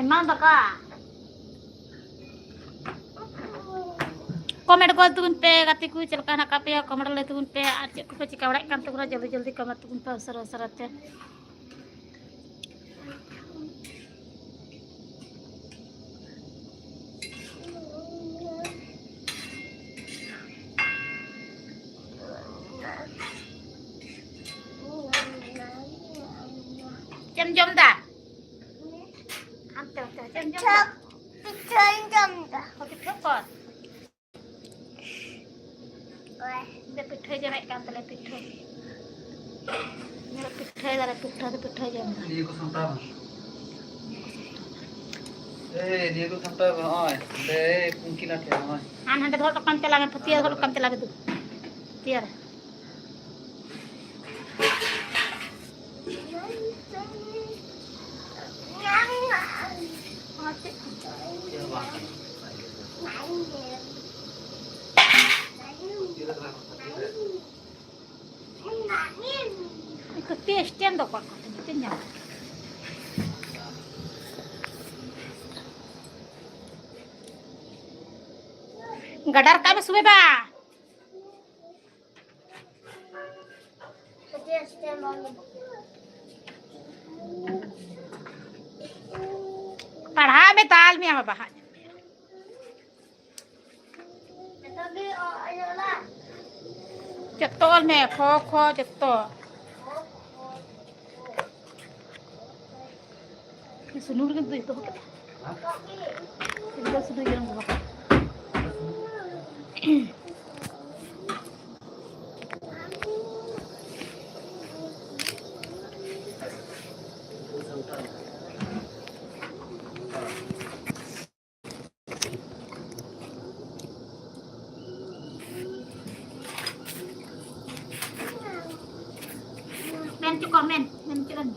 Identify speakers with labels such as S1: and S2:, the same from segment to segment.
S1: Emang baka. Komen ko tuun pe kati ku celka nak kape komen le tuun pe acik ku pe cika wrak kan tuun jल्दी जल्दी komen tuun pe sir jam dah. Antar jam dah. Jam dah. Oke cepat. Udah pitai jarak kan tele pitai. Ini pitai jarak pitai jam dah.
S2: Ini aku sampai. Ini aku sampai bang. Mungkin ada bang.
S1: Hande dhol kam te lage tiar dhol kam te lage tu. Tiar. Itu testian dok pak, testian. Gadar kami suwe ba? पढ़ा में ताल में हम बहा जत्तोल में खो खो जत्तो सुनूर के तो इधर सुनूर के हम komen menceran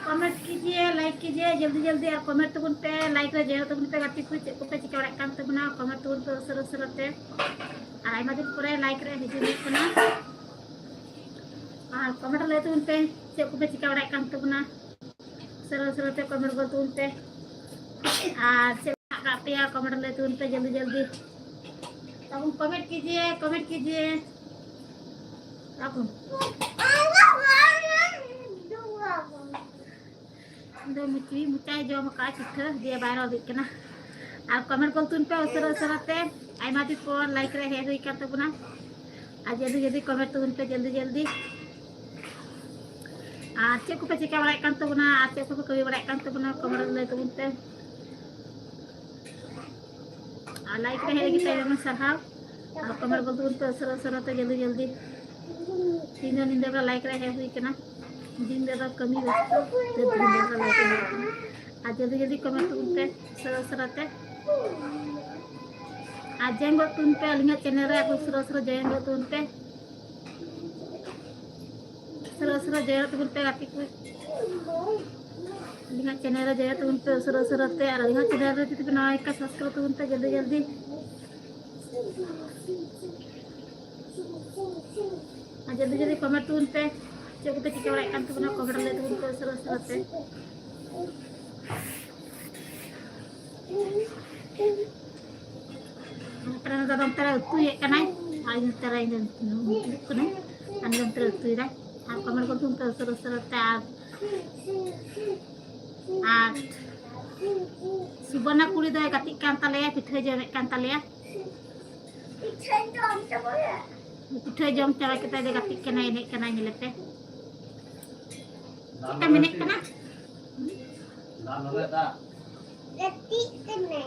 S1: कमेंट कीजिए लाइक कीजिए जल्दी जल्दी और कमेंट तुम पे लाइक रे जेरो तुम पे गाती कुछ पे चिका वड़ा काम तुमना कमेंट तुम पे सर सरते और आइमा दिन पूरा लाइक रे हिजु कना और कमेंट ले तुम पे से पे चिका वड़ा काम तुमना सर सरते कमेंट को तुम पे और से कापे कमेंट ले तुम पे जल्दी जल्दी तुम कमेंट कीजिए दो मुची मुचाई जो मका चित्र दिया वायरल दिखना और कमेंट को तुन पे उसर उसरते आइमा दी को लाइक रे हे हुई कर तबना आज जल्दी कमेंट तुम पे जल्दी और चेक को पे चिका बड़ा कान तबना और चेक को कभी बड़ा कान तबना कमेंट ले तुम पे और लाइक रहे कि टाइम सरहाव और कमेंट बोल तुम पे सर तो जल्दी तीन दिन का लाइक रहे हुई कना दिन दे कमी व्यस्त तो दिन का लाइक रहे आज जल्दी कमेंट तुम पे सर ते आज जेंगो तुम पे अलिंगा चैनल रे आप सर जेंगो तुम पे सर जेंगो तुम पे गाती को अलिंगा चैनल रे जेंगो तुम पे सर ते और अलिंगा चैनल रे तिते ना एक का सब्सक्राइब तुम पे जल्दी आज जल्दी कमेंट तुम पे जो को पे चिका बड़ा कान तुम कमेंट ले तुम पे सर ते terang terang terang itu ya kan ay ayun terang ini kan anjam terang itu ya aku kamar ko tum terus tar subana kuli da katik kan taleya pitha jame kan taleya pitha jam cara kita de katik kana ini lete kita menek kana
S2: दान होले ता
S3: Ketik kene.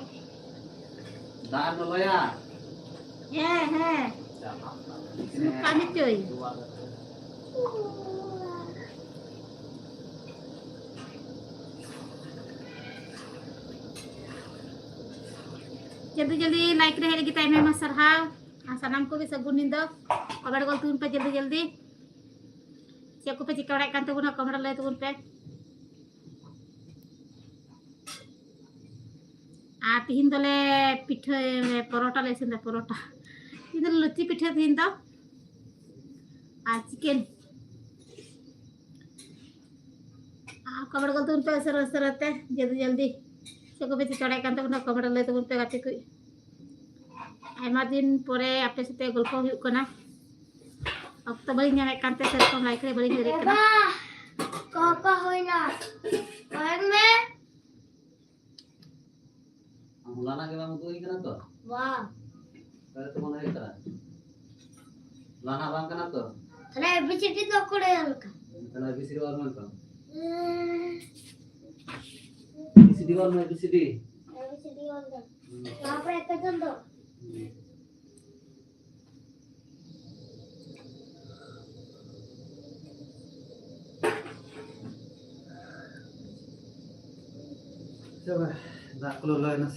S2: दान होले या
S1: है kami cuy जल्दी like रहे लगी टाइम में सरहाव सानाम को भी सगुन निंदा कमेंट गोल तुम पे जल्दी चेक को पे चिका बड़ा कान तबना कमेंट ले तुम पे आ तीन दले पिठा परोटा ले सिंदा परोटा तीन लुच्ची पिठा तीन दो आ चिकन आ कमेंट गोल तुम पे सरते जल्दी चेक को पे चिका बड़ा कान तबना कमेंट ले तुम पे गाते कोई आयमा दिन परे आपे साथे गल्प हुयुग कना अक्तो बड़ी ᱧᱟᱢᱮ ᱠᱟᱱᱛᱮ सेरकम लाइक रे बड़ी ᱦᱤᱨᱤ ᱠᱟᱱᱟ
S3: Kaka hoina. Warme.
S2: लाना के बाम तो ही कना तो
S3: Wah.
S2: करे तो मन है करा लाना बाम कना तो
S3: Kena bici to kore halka.
S2: कना बीसीडी और मन तो बीसीडी और में BCD
S3: Bici di onda. Apa itu contoh?
S2: coba dak keluar nas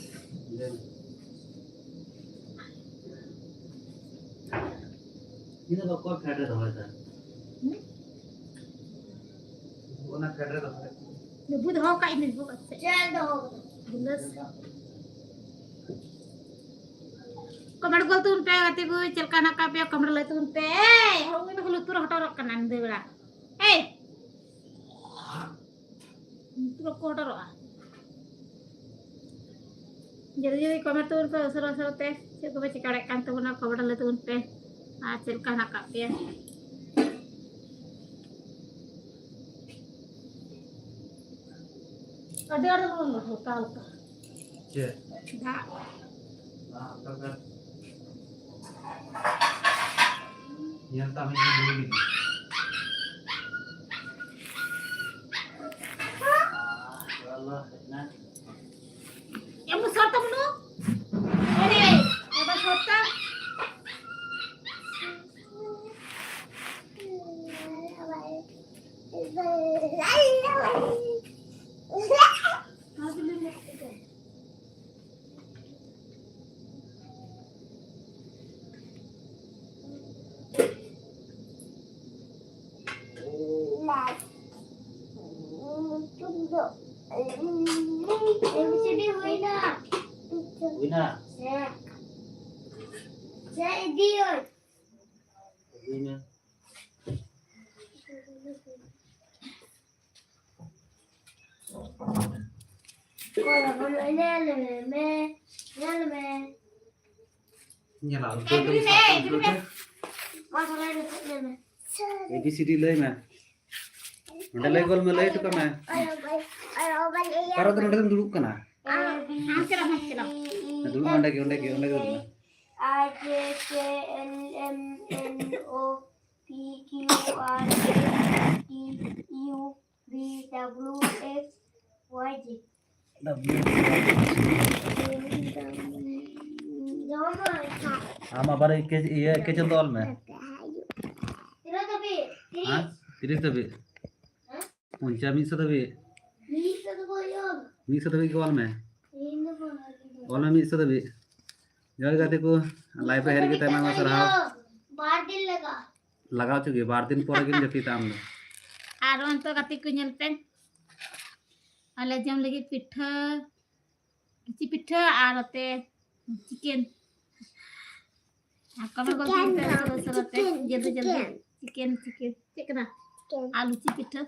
S2: ini तो कौन फैट रहा है वो ना फैट रहा है
S1: बुध हो का इन बुक से
S3: Jangan dong.
S1: बुलस कमेंट गोल तुम पे गाते को चलका ना का पे कमेंट ले तुम पे ए हो इन को तुर हटो रख ना दे बेड़ा ए तुर को हटो रो जल्दी कमेंट तुम पे सरते से को पे चिकाड़े कान तो ना कमेंट ले तुम पे आ चलका ना का पे ada orang lokal ka
S2: चे
S1: da
S2: हां तो कर yang kami dulu ini Allah nah
S1: yang besar tuh menu ini apa kota
S3: Bici di hoina.
S2: Wina
S3: Saya idiot.
S2: Wina
S3: Kalau ini leme.
S2: nyala
S3: Masalah itu leme.
S2: ABCD lay मैं उन्हें लय गोल में लय तो करना है करो तो उन्हें दुरुक करना
S1: hancur
S2: दुरुक उन्हें के
S3: I J K L M N O P Q R S T U V W X Y Z.
S2: आम आबार ये केचन दल में
S3: Tira tapi,
S2: हाँ 30 तभी पंचा 100 तभी
S3: bisa tu koyong.
S2: 100 तभी के वाल में
S3: Ini pun lagi.
S2: वाल में 100 तभी जॉय गाते को लाइफ पे हेरी के टाइम में सर हाँ
S3: बार दिन लगा.
S2: लगाओ चुके 12 दिन पर किन जति ताम लो
S1: आरोन तो कति को nyelpen ale jam lagi pitha isi pitha arote chicken kamu kalau serate jaldi chicken cek na आलू ची पिठा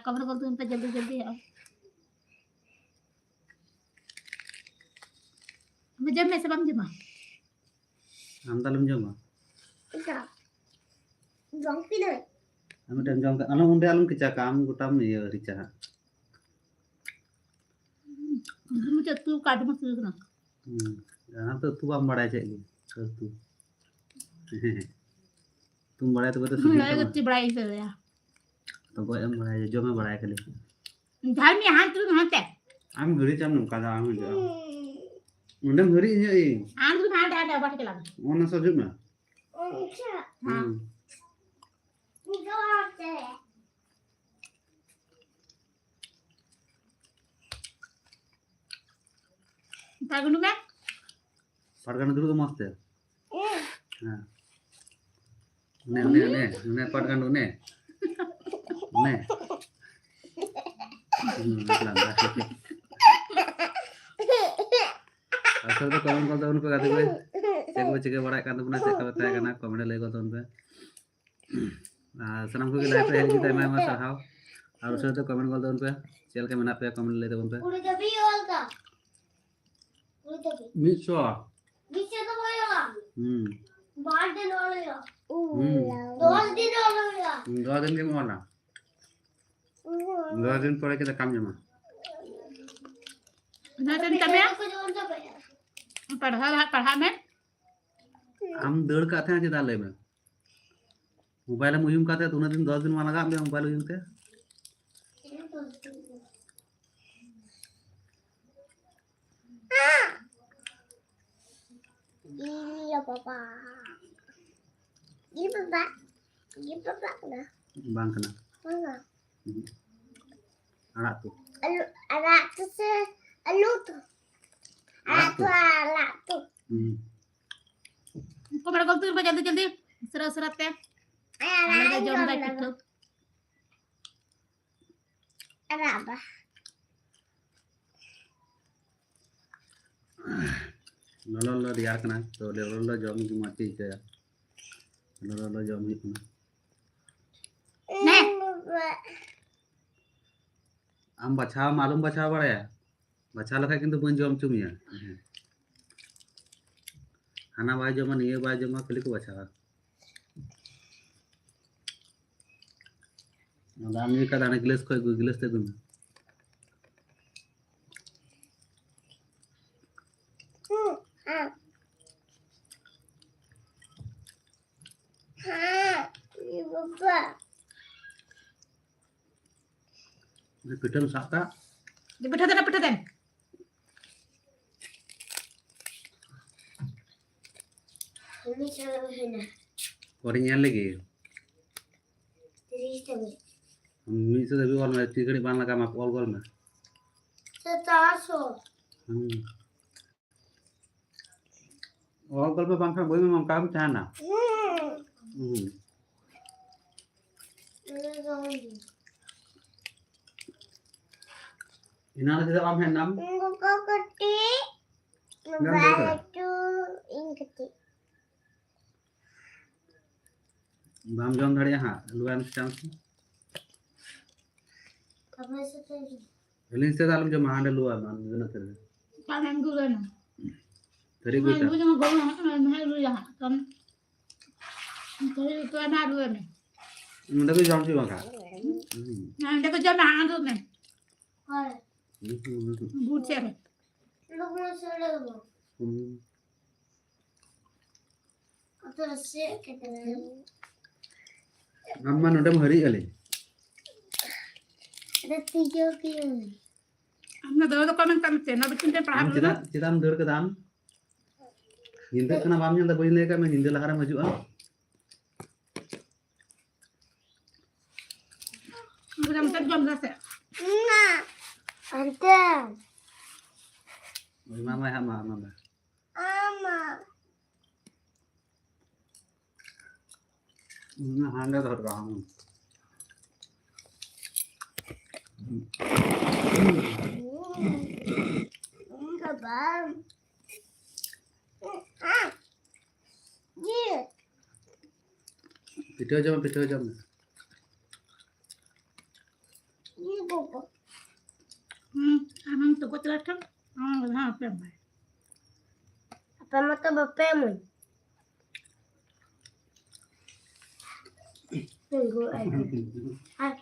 S1: काबर बोलते उनका जल्दी जल्दी आओ मैं जब मैं सब हम जमा
S2: हम दालम जमा
S3: Ika. Jong pindah.
S2: हम टाइम जम का अनु उन्डे आलम किचा काम गुटाम ये रिचा
S1: मुझे तू काट मत ना
S2: यहाँ तो तू बाम बड़ा चाहिए तो तू तुम बड़ा तो बता
S1: मुझे कुछ बड़ा ही कर दिया
S2: तो कोई हम बड़ा है जो मैं बड़ा है कल
S1: घर में हाथ तू हाथ है
S2: हम घरी चाम नुका जा हम जा उन्डे घरी ये
S1: हाथ तू हाथ है बात के लगा
S2: वो ना सजुग ना
S3: Ika.
S1: हां
S3: Ika apa?
S1: पागुनु में
S2: पड़काना दulu मस्त है हाँ ने पड़काना ने asal tuh komen kalau tahun pe kata gue cek bड़ा kan tuh cek apa tanya karena komen lagi kalau tahun pe senang gue live pe hari kita main masa hao harus tuh komen kalau tahun pe channel ke mana pe komen lagi tahun pe
S3: Udah tapi olga. Udah tapi.
S2: miso
S3: Bisa tu koyong. बार दिन olga. 2 दिन olga.
S2: 2 दिन के mana 2 दिन पड़े kita kam jama
S1: ना तो तमे
S3: Aku jangan sampai ya.
S1: पढ़ा में
S2: हम दौड़ का थे दाले में मोबाइल में यूं करते तूने दिन 10 दिन में लगा मैं मोबाइल यूं थे
S3: Iya papa. Iya papa. Iya papa na.
S2: bang kena
S3: Mana?
S2: anak tuh
S3: Anak tu se alu tu. Anak tu.
S1: कमर बोलते हैं जल्दी जल्दी सरा सराते लगा जम का पिठो
S3: Anak apa?
S2: ललो रियार कना तो ललो जम की माची के ललो जम ही कना
S1: नहीं
S2: हम बचा मालूम बचा बड़ा है बचा लगा किंतु बन जम चुमिया खाना बाय जमा नहीं बाय जमा खाली को बचा दाम ये का दाने गिलास को गिलास ते तुम
S3: Iya papa.
S2: ये पिटन साता
S1: ये पिठा देना
S3: Ini cara mana?
S2: और यहाँ लगे
S3: Terus tapi.
S2: हम मी से भी और मैं टिकड़ी बांध लगा मैं कॉल कॉल में
S3: Setaso.
S2: और कॉल पे पंखा बोई में काम चाहना इनाला से काम है नाम
S3: Kau ketik. Batu ingketi.
S2: बाम जम धड़िया हां लुआन चांस
S3: Apa sesuatu?
S2: एलिन से दालम जो महांड लुआ मान न कर
S1: पानी में गुला ना
S2: तरी
S1: मैं
S2: गुटा
S1: मुझे गोल मैं लू जा कम तो ना लू में
S2: मुंडा भी जम जी बंका
S1: ना देखो जब हाथ में
S3: Kau.
S1: बूट से
S3: Lu mau selalu. terus sih kita
S2: Amma nodam hari kali.
S3: ada 3 kilo.
S1: Amna daw to comment kami te na bikin te
S2: Am
S1: paham
S2: cita am deur ke dam. Nyindir kena bamnya tak boleh leka men nyindir lahara maju ah.
S1: Bukan te jom gase.
S3: Nah, ante,
S2: Mama ya mama.
S3: ama,
S2: Nah, anda tak kamu.
S3: enggak bang. Ah, iya.
S2: Video jam.
S3: Ini bobo.
S1: Amang to ko tla tam. Ha pe mai.
S3: Apa mata bapak mun? Tunggu aja. Ah,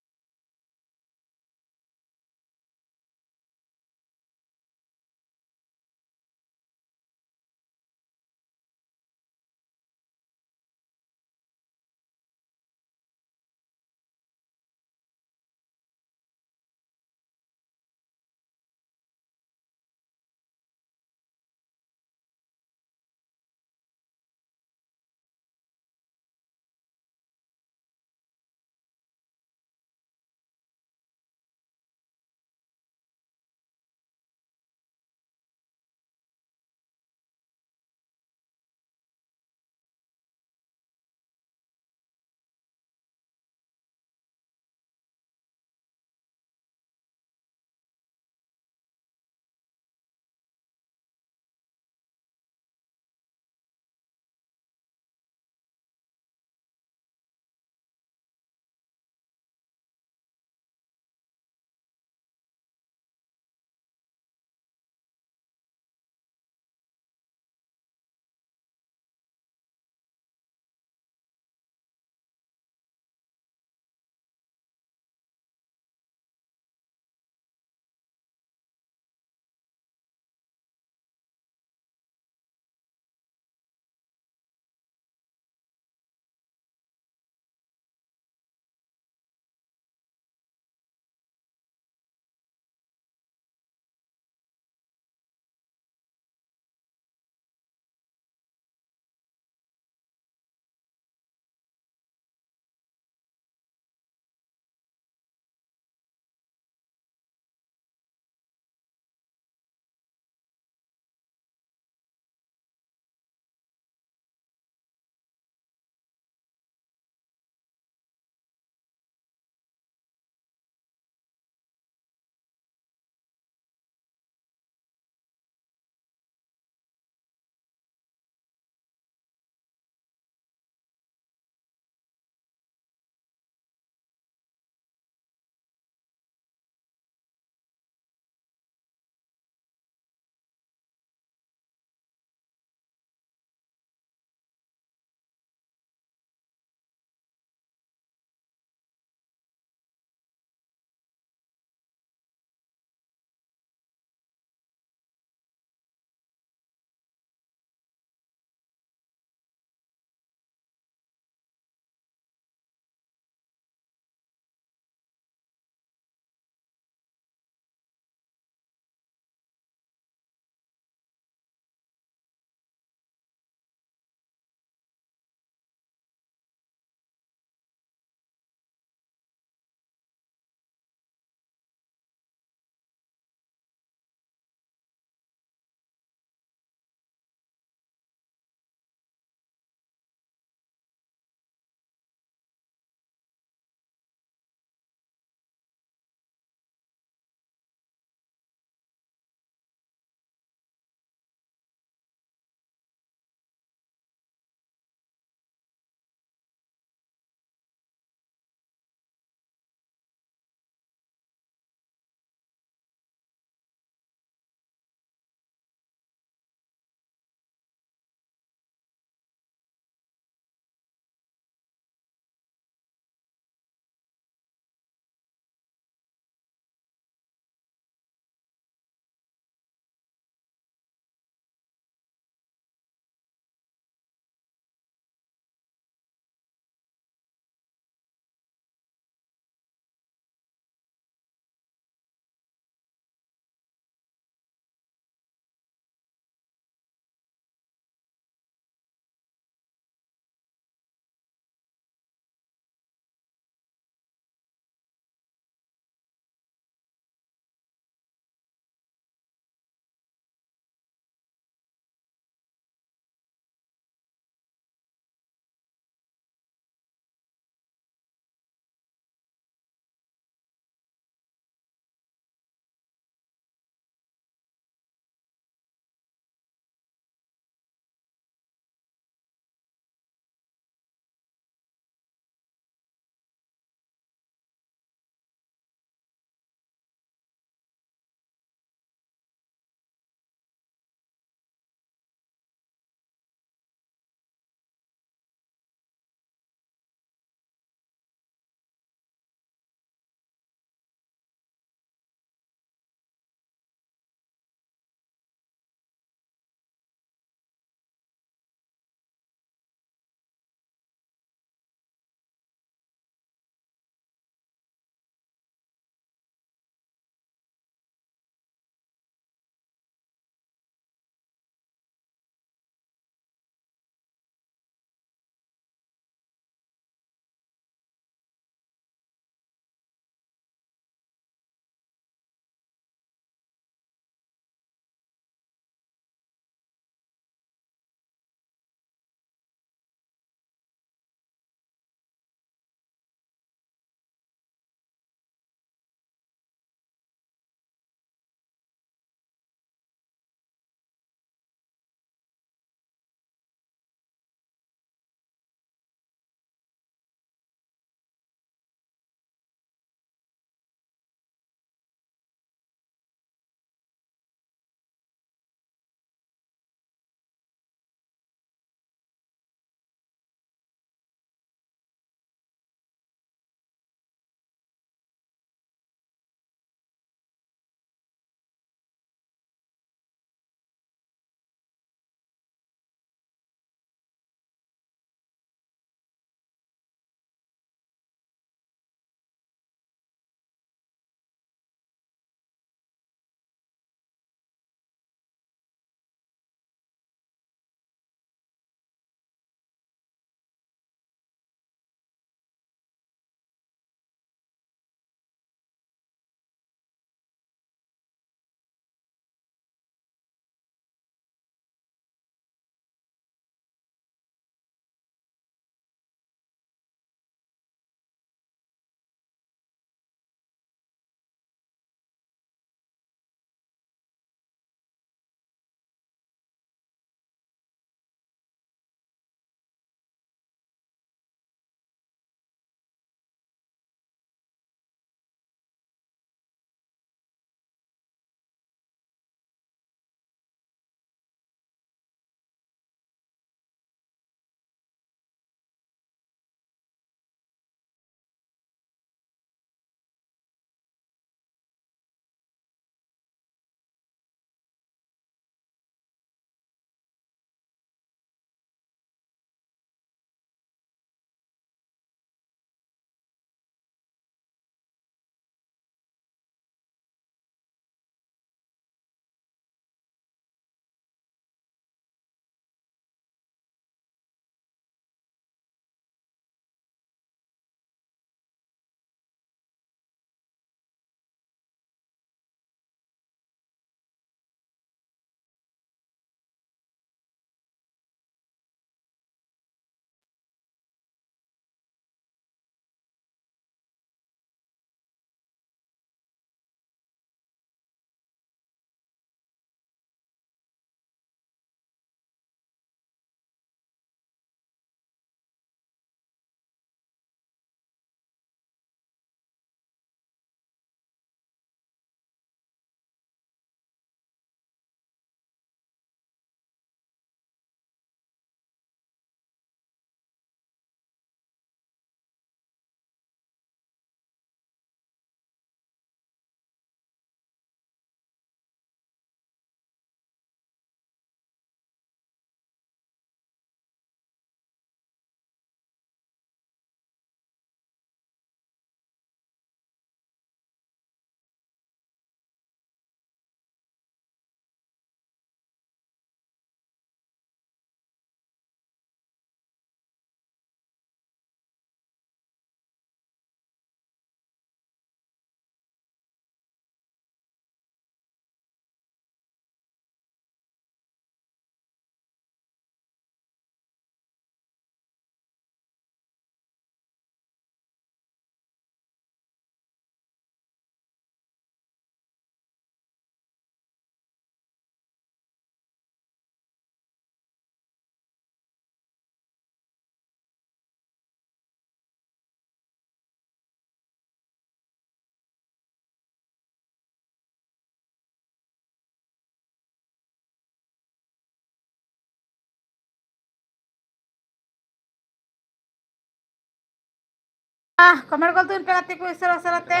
S1: comment कर तुन पे गाते को इसरा सराते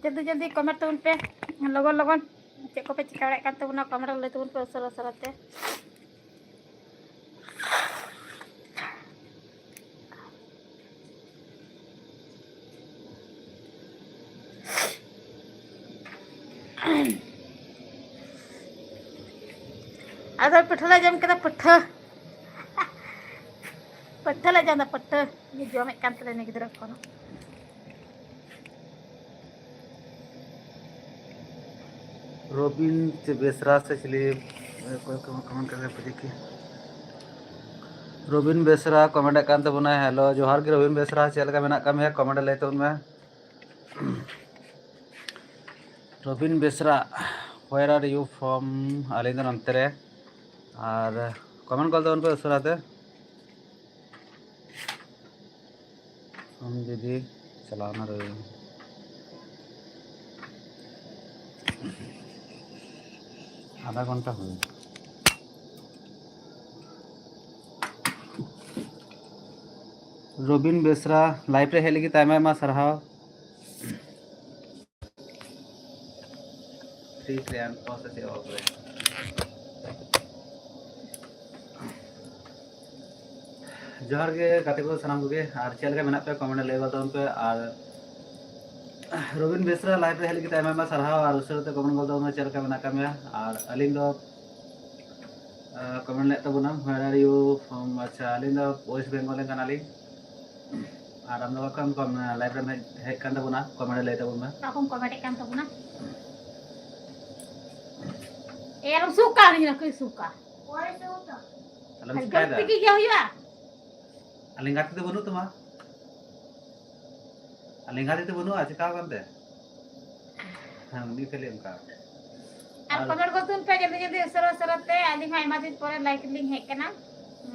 S1: जल्दी जल्दी comment तुन पे लगन लगन चे को पे चिकाड़े कान तबना कमेंट ले तुन पे इसरा सराते अदर पिठला जम के पिठा पिठा ले जाना पिठा ये जो में कांत लेने गिदरा को
S2: रोबिन बेसरा से चलिए कोई कमेंट करके देखिए रोबिन बेसरा कमेंट कान तबना हेलो जोहार के रोबिन बेसरा चल का मेना कम है कमेंट लेते उनमें Robin Besra where are you from आलिंग नंतरे और कमेंट कर दो उन पे उसराते हम दीदी चलाना रहे आधा घंटा हुई रोबिन बेसरा लाइव रे हेली की ताइमा मा सरहाव फ्री क्रियान प्रोसेस ऑफ रे जोहार के गाते को सलाम को और चल के मेना पे कमेंट ले बता उन पे और रोबिन बेसरा लाइव रे हेली की ताइमा मा सरहाव और उसरते कमेंट कर दो उन चल के मेना का में और अलिंग दो कमेंट ले तबना वेयर आर यू फ्रॉम अच्छा अलिंग दो वेस्ट बंगाल के नाली और हम लोग कम लाइव में हेड कर तबना कमेंट ले तबना
S1: ताकुम कमेंट कान तबना यार सुका नहीं ना कोई सुका
S3: और सुका
S2: अलम शिकायत
S1: गलती की क्या हुआ
S2: अलिंगाती तो बनु तुमा अलिंगाती तो बनु आज का करते हम नहीं के लिए उनका
S1: आप कमेंट कर तुन पे जल्दी जल्दी सरस सरते आदि में आइमा दिन परे लाइक लिंक है करना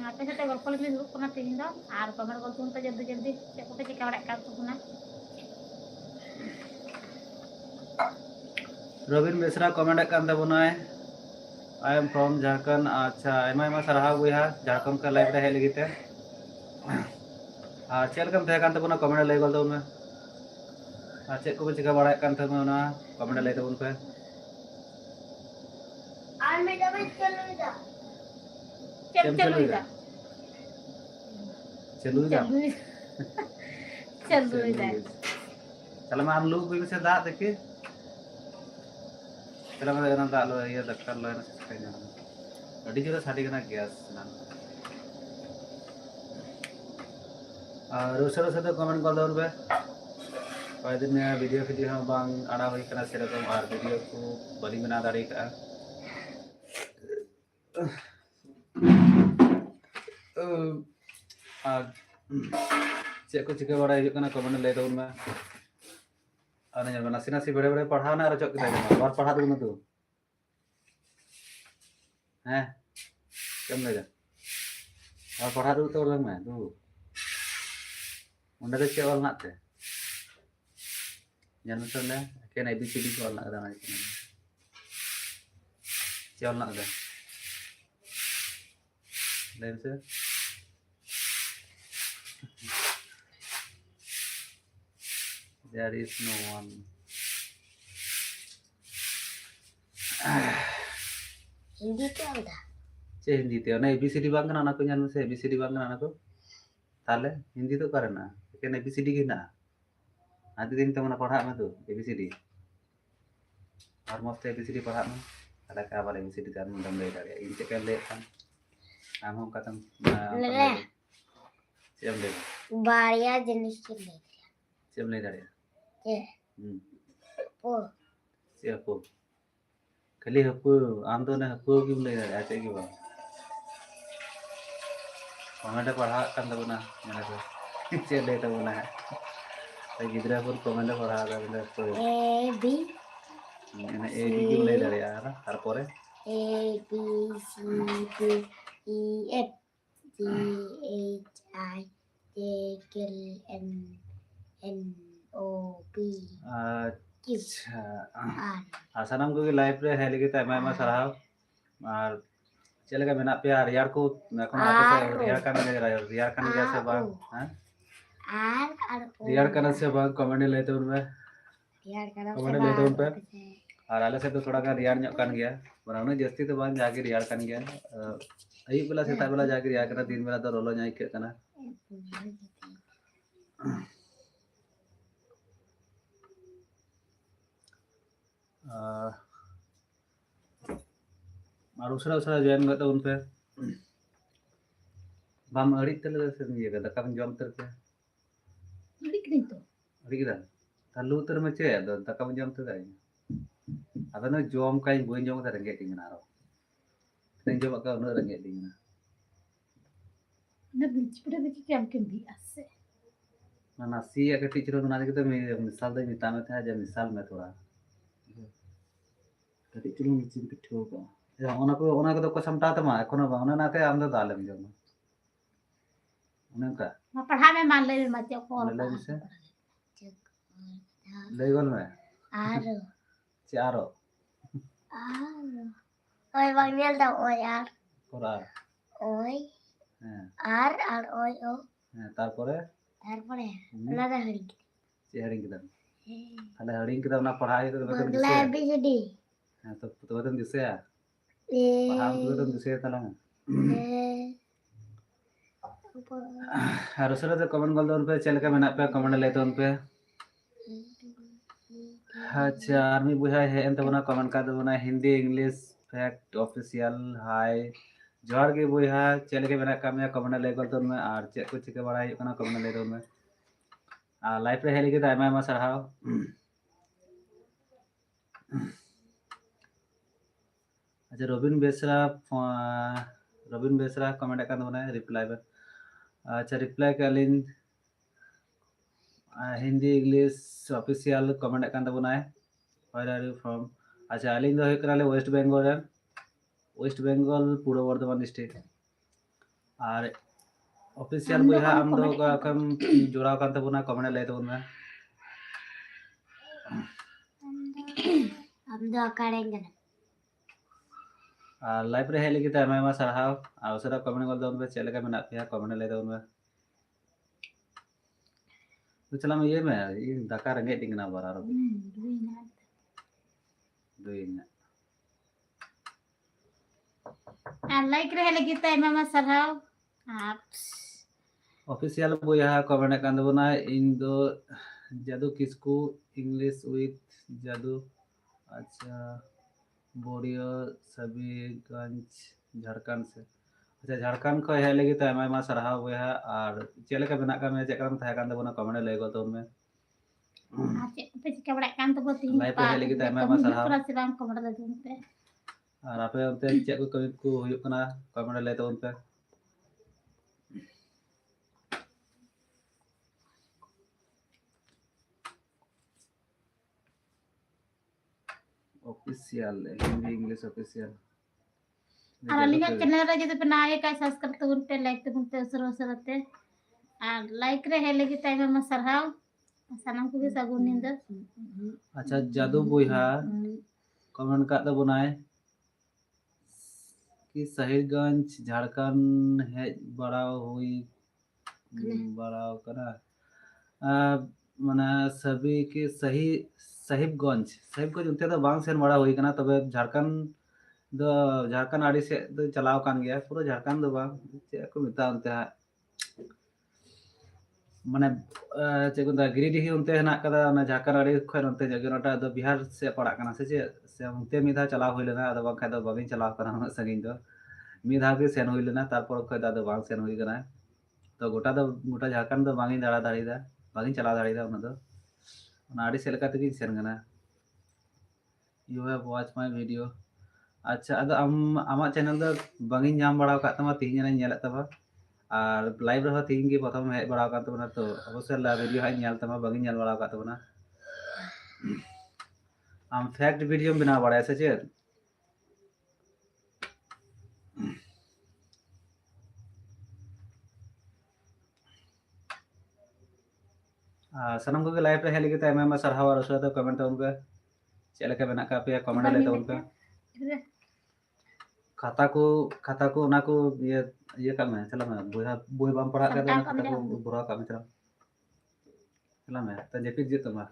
S1: आपे साथे गल्प लिंक दुरुब करना तीन दो और कमेंट कर तुन पे जल्दी जल्दी चे को पे चिका बड़ा कर तुना
S2: रोबिन बेसरा कमेंट कर तबना आई एम फ्रॉम झारखंड अच्छा आइमा सरहा बुया झारखंड का लाइव रे हेली गिते और चल कम थे कान तबना कमेंट ले गल दो में और चेक को चिका बड़ा कान तबना कमेंट ले तबन पे
S3: और मैं जब चलूंगा
S1: चल चल इधर
S2: चलू जा
S1: चल इधर
S2: चल मैं हम लोग भी से दा देखे चला मैं ना दा लो ये दक्कर लो ना कहीं अड़ी जो साड़ी का गैस ना और उसरो से तो कमेंट कर दो उन पे कोई दिन में वीडियो हम बांग आड़ा हुई करना से रकम और वीडियो को बड़ी बना दाड़ी का चेक को चिके बड़ा हिजुक ना कमेंट ले दो उनमें और नहीं नासी नासी बड़े बड़े पढ़ा ना रचक के और पढ़ा दूँ तू हैं कम ले जा और पढ़ा दूँ तो लग में तू उन्हें तो क्या वाला नाते जानते हो ना क्या नहीं बीच बीच वाला ना क्या वाला ना ले से there is no one
S3: Hindi तो आता
S2: चे हिंदी ते ना एबीसीडी बांग ना ना को जान से एबीसीडी बांग ना को ताले हिंदी तो करे ना के एबीसीडी की ना आदि दिन तो मना पढ़ा में तो एबीसीडी और मस्त एबीसीडी पढ़ा में ताले का बारे एबीसीडी तार में दम ले दाड़े इन से के ले खान आम हम कतम चेम ले
S3: बारिया जिनिस के ले
S2: चेम ले दाड़े
S3: ये ओ
S2: से को खाली हपु आम तो ना हपु की ले दाड़े आचे की बा कमेंट पढ़ा kan तबना मैंने तो चे ले तबना है तो गिदरा पर कमेंट पढ़ा दा बले तो
S3: ए बी
S2: मैंने ए बी की ले दाड़े यार तार परे
S3: A B C D E F G H I J K L N O P Q
S2: अच्छा
S3: आर
S2: आसानम को लाइफ रे हेली के ताइमा मा सरहाव और चले का मेना पे यार को এখন आपसे रिया का नहीं रहा रिया का नहीं जैसे बात हैं
S3: R
S2: रियार करना से बांग कमेंट लेते उनमें
S3: रियार करना
S2: कमेंट लेते उन पे और आले से तो थोड़ा का रियार ᱧᱚᱜ kan गया बनाने जस्ती तो बांग जाके रियार kan गया अयुब बेला सेता बेला जाके रियार करना दिन बेला तो रोलो ᱧाई के करना और उसरा जॉइन करते उन पे बाम अड़ी तले से ये का दका बन जॉम तर पे
S1: Adik nih tuh.
S2: अड़ी दा तलू तर में चे दका बन जॉम तर दा ada na jom kai buin jom ta rengge ding na ro ning jom ka no rengge ding na
S1: Nah, cepet aja kayak mungkin biasa.
S2: na nasi ya ke teacher na ke to misal da mita में था जब मिसाल में थोड़ा कति चुलुंग चिन पिठो का या ओना को तो समटा तमा एखोनो बा ओना नाते आम दो दालम जम ओना का
S1: Nah, padahal memang lebih macam apa?
S2: ले से ले गोल में
S3: R
S2: चारो
S3: oi bang Niel tau oi R
S2: कोरा
S3: oi
S2: हां
S3: R oi o
S2: तारपरे
S3: তারপরে আলাদা হরি
S2: चेहरिंग किदम ताले हरिंग किदम ना पढ़ाई तो बेतन
S3: বাংলা
S2: दिसे
S3: এবিসিডি
S2: हां तो बेतन दिसे
S3: এ
S2: पढ़ाम तो बेतन दिसे तला और उसरे तो कमेंट गोल उन पे चल के मेना पे कमेंट लेते उन पे अच्छा आर्मी बुझा है एंत बना कमेंट का बना हिंदी इंग्लिश फैक्ट ऑफिशियल हाय जोर के बुझा चल के मेना का में कमेंट ले गोल तो में और चे कुछ के बड़ा है कना कमेंट ले दो में लाइफ रे हेली के आयमा आयमा सरहाव अच्छा रबिन बेसरा कमेंट का बना रिप्लाई पे अच्छा रिप्लाई का link Hindi English official comment kan tabunai where are you from अच्छा aling do hekale west bengal ren west bengal puro bardhaman district R official बुझा आम दो का कम जोड़ा kan tabuna कमेंट ले tabuna
S3: हम दो करेंगे
S2: लाइव रे हेली के आयमा आयमा सरहाव और उसरा कमेंट गोल दो पे चले का मेना पे कमेंट ले दो में तो चला मैं ये दाका रंगे टिंग ना बरा रो दुइना
S1: Like reh lagi tay mama sarhaw.
S2: Official बुझा कमेंट kan tabuna इन दो जादू किसको इंग्लिश विथ जादू अच्छा बोरियो सभी झारखंड से अच्छा झारखंड को है लगी तो आयमा सरहाव हुए है और चले का बना का में चेकरम था kan tabuna कमेंट ले गो तो में
S1: Apa sih kabar kan tuh buat
S2: Live रे हेली के Aima Aima सरहाव
S1: Terus silang kabar lagi tuh.
S2: और आपे उनते चेक को कमी को हुयुक कना कमेंट ले तो उन पे official Hindi English official
S1: Alinya channel aja tuh pernah ya kayak subscribe tuh unte like tuh unte seru-seru teh. Like reh lagi tay mama sarhaw. Sanam ko bisa gunin dah.
S2: अच्छा जादू बुझा कमेंट का तो बनाए कि साहिबगंज झारखंड है बड़ा हुई बड़ा करा माने सभी के सही साहिबगंज उनते तो बांग सेन बड़ा हुई कना तबे झारखंड आड़ी से तो चलाव कान गया पूरा झारखंड दो बांग चे को मिता उनते माने चे को गिरिडीह उनते हना कदा ना झारखंड आड़ी खय उनते जगनटा दो बिहार से पड़ा कना से उनते मिधा चलाव हुई लेना अदो बांग दो बागिन चलाव कना उना सगिन दो मिधा के सेन हुई लेना तारपर खय दा बांग सेन हुई कना तो गोटा झारखंड दो बागिन दाड़ा दाड़ीदा बागिन चलाव दाड़ीदा उना दो उना आड़ी से लेका तगिन सेन कना you have watch my video अच्छा अदो आमा चैनल दो बागिन नाम बड़ा का तमा तीन ने नेल तबा और लाइव रहा तीन के प्रथम हेज बड़ा का तबना तो अवश्य ला वीडियो हाई नेल तमा बागिन नेल बड़ा का तबना आम फैक्ट वीडियो बना बड़ा से चे सनम को लाइव रे हेली के तायमा मा सरहाव और उसरा तो कमेंट तो उनका चले के बना का पे कमेंट ले तो उनका खाता को ना को ये काम है चला मैं बुआ बाम पढ़ा के ना खाता को बुरा काम चला चला मैं तो जैपित जे तमा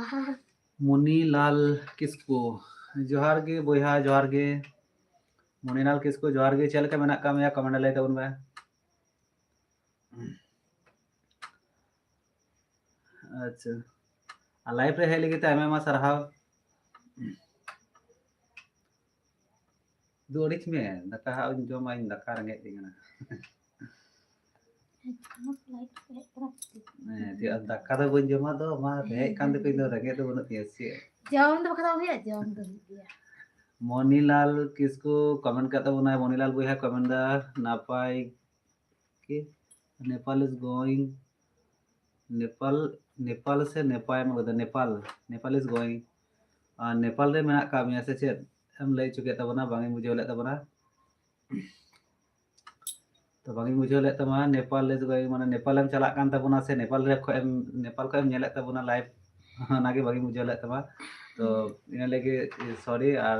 S3: आहा
S2: मुनीलाल किस्कू जोहार गे बोया जोहार गे मुनीलाल किस्कू जोहार गे चल के मेना का मेया कमेंट लay तबन में अच्छा लाइव रे हेली गे आयमा सरहाव दो अड़िच में दाका हाउ जमा इन दाका रंगे दिंगना ती दाका दो बन जमा दो मा हे कान दो किन रंगे दो बन तिया से
S1: जम दो खता हुआ जम दो दिया
S2: मोनीलाल किसको कमेंट करता बोना मोनीलाल बोया कमेंट दा नापाई के नेपाल इज गोइंग नेपाल नेपाल से नेपाल में बता नेपाल इज गोइंग नेपाल रे मेना का मिया से चेत हम लay चुके तबना बांगे मुझे ले तबना तो बांगे मुझे ले तमा नेपाल इज गोइंग माने नेपाल हम चला कान तबना से नेपाल रे नेपाल को हम नेले तबना लाइव नागे बांगे मुझे ले तमा तो इन लगे सॉरी और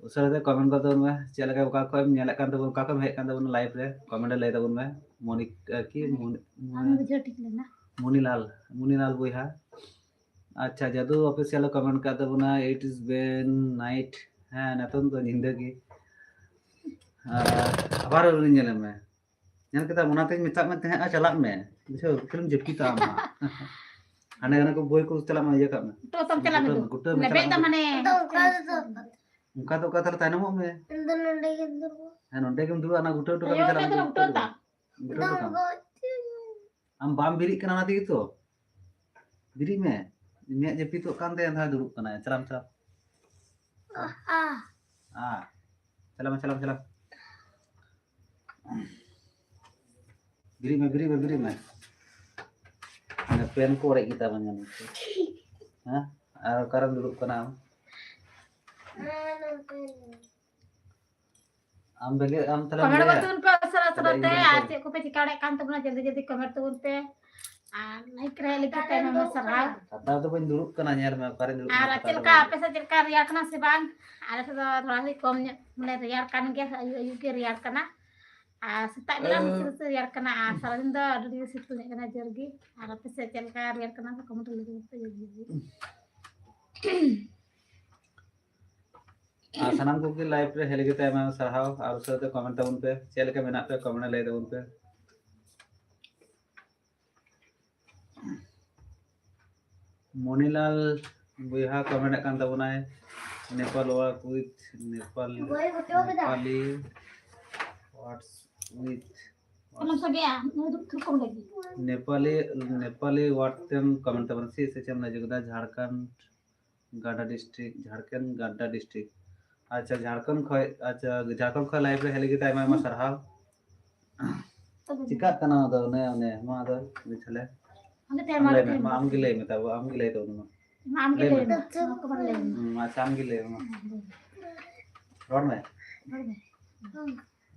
S2: उसरे कमेंट कर तबन में चल लगा का को हम नेले कान तबन का को हे कान तबन लाइव रे कमेंट ले तबन में मोनिक की
S1: हम मुझे ठीक लेना
S2: मुनीलाल बोया अच्छा जादू ऑफिशियल कमेंट कर तबना इट इज बेन नाइट हां नतन तो जिंदगी आबार उनी नेले में ñan kita monate minta में तहे चला में बुझो फिल्म जपीता मा हाने गाना को बोय को चला में ये का में
S1: तो तुम चला में
S2: गुट्टा में
S1: लेबे त माने
S2: उनका तो कथर ताने मो में
S3: नंदे के अंदर
S2: है नोंडे के दुआ ना गुट्टा तो का चला में
S1: तो ता
S2: Gutta am bam birik kana nanti itu birik me ini jepi tu kan teh dah duduk kana ceram ceram birik me ana pen ko rek kita banyak ha sekarang duduk kana am bege am telah
S1: comment कर तुम पे सरत ते आज को पे चिकाड़े कान तुमना जल्दी comment तुम पे लाइक रे लिखते ते में सरा
S2: kata tu pun duduk kana nyar me karen duduk
S1: आ चल का पे से चल का रियार करना से बांग आ से थोड़ा सी कम मने रियार कान के आयु के रियार करना आ सेता बेला से रियार करना आ सारा दिन दा अडी सितु ने करना जल्दी आ पे से चल का रियार करना तो कमेंट लिखते जल्दी
S2: सानाम को लाइव रे हेले गते मैं सरहाव और उसते कमेंट तबन पे चल के मेना पे कमेंट ले तबन पे मोनीलाल बुया कमेंट कान तबनाय Nepal work with Nepali what's with
S1: हम सब या दुख कम लगी
S2: नेपाली व्हाट्सएप कमेंट तबन से चम ना जगदा झारखंड गाड्डा डिस्ट्रिक्ट अच्छा झारखंड खय लाइव रे हेले गते आयमा सरहाव चिका तना दो ने मा दो निछले
S1: हम ते मार
S2: मा आम गिले में तब आम गिले तो
S1: हम के ले कमेंट ले
S2: अच्छा आम गिले रोड में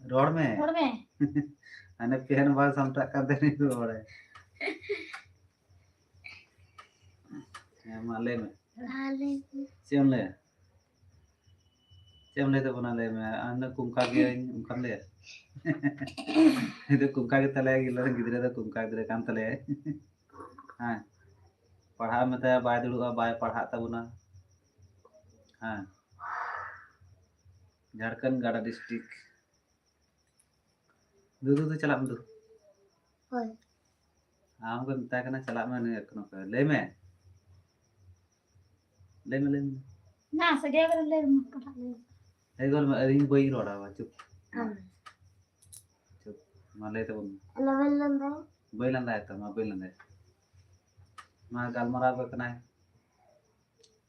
S2: रोड में अने पेन बार समटा का दे नहीं रोड है माले में चेम ले तो बना ले मैं अन कुमका के उनका ले itu kumka kita lagi gila gidre da kumka gidre kan tale हां पढ़ा में त बाय दुड़ुआ बाय पढ़ा तबना हां झारखंड गाड़ा डिस्ट्रिक्ट दू चला दू
S3: होय
S2: आम को मिता कना चला में ने कनो ले में
S1: ना सगे कर ले पढ़ा ले
S2: एगोल में रिंग बोई रोड़ा वा चुप माले तो
S3: लेवल नंबर
S2: बोई लंदा है तो मा बोई लंदा मा गालमरा को कना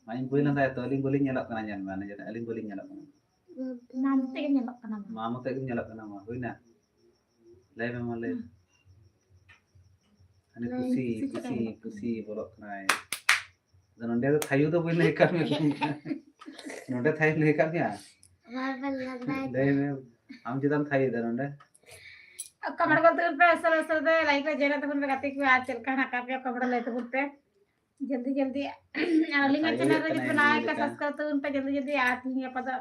S2: माइन बोई लंदा है तो अलिंग bowling nyalak kana nyan mana jana aling boling nyalak kana
S1: नाम ते nyalak kana
S2: मामो ते nyalak kana ma hoina lai me malai ani kusi bolok kana dan nonde to thayu to boin nei kami nonde thayu nei kami ya
S3: level number
S2: lai me am jidam thayu dan nonde
S1: comment कर तुम पे sir they like रे जेना तुम पे गाते कि आज चल का ना का पे कमेंट ले तुम पे जल्दी लिंक चैनल रे जितना लाइक का सब्सक्राइब तुम पे जल्दी आती है पता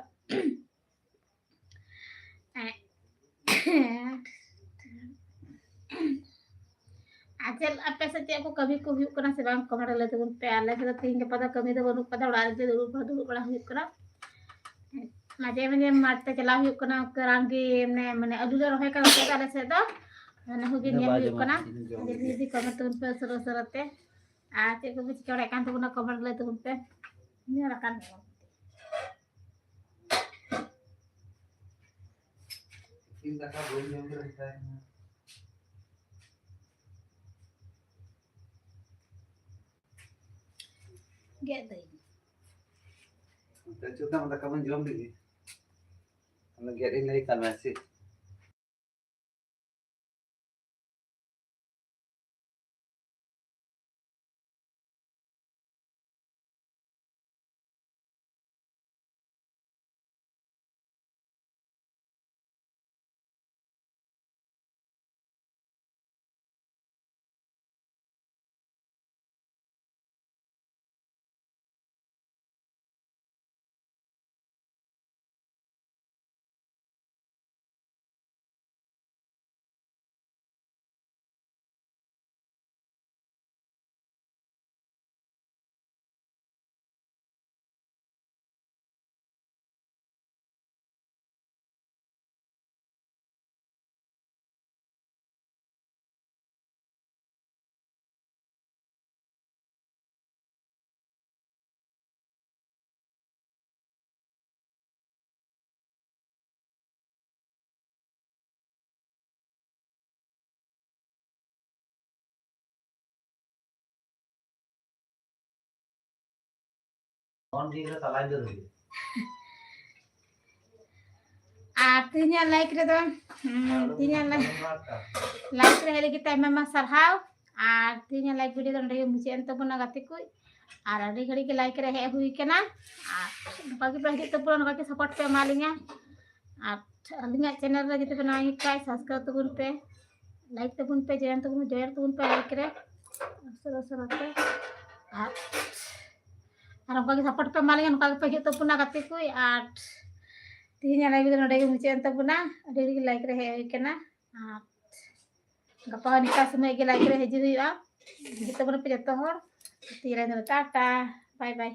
S1: आज चल आप से चेक को कभी को हुई करना से बांग कमेंट ले तबन पे आले से तीन के पता कमी तो बनु पता उड़ा दे दुड़ बड़ा हुई करना माजे माजे मारते चला हुई करना करांगी ने माने अदुला रहे का से आले से तो माने हुगी ने हुई करना जल्दी कमेंट तबन पे सरते आ चेक को चिका कान तबन कमेंट ले तबन पे ni rakan
S2: Kita kan belum yang berita.
S1: get dai
S2: Dan juga mereka menjual lagi. Kalau get ini kan masih. On di kita lain dulu.
S1: artinya like रे तो तीन like रे हेले kita memang sarhau artinya like video तो ndai मुझे अंत बना गाते कोई आर अड़ी घड़ी के like रे हे हुई के ना बाकी पहले तो पूरा नका के सपोर्ट पे मालिंगा आ अलिंगा चैनल रे जिते बनाई काय सब्सक्राइब तो पे like तो पे जॉइन तो जॉइन तो पे like रे सरते আর বাকি সাপোর্ট পে মালিং নকা पे तो पुना गाते कोई आर तीन लाइक तो नडे मुझे अंत पुना अड़ी लाइक रे हे केना आ गपा निका समय के लाइक रे हेजी हुआ जिते बन पे जतो हर तीरा टाटा बाय बाय।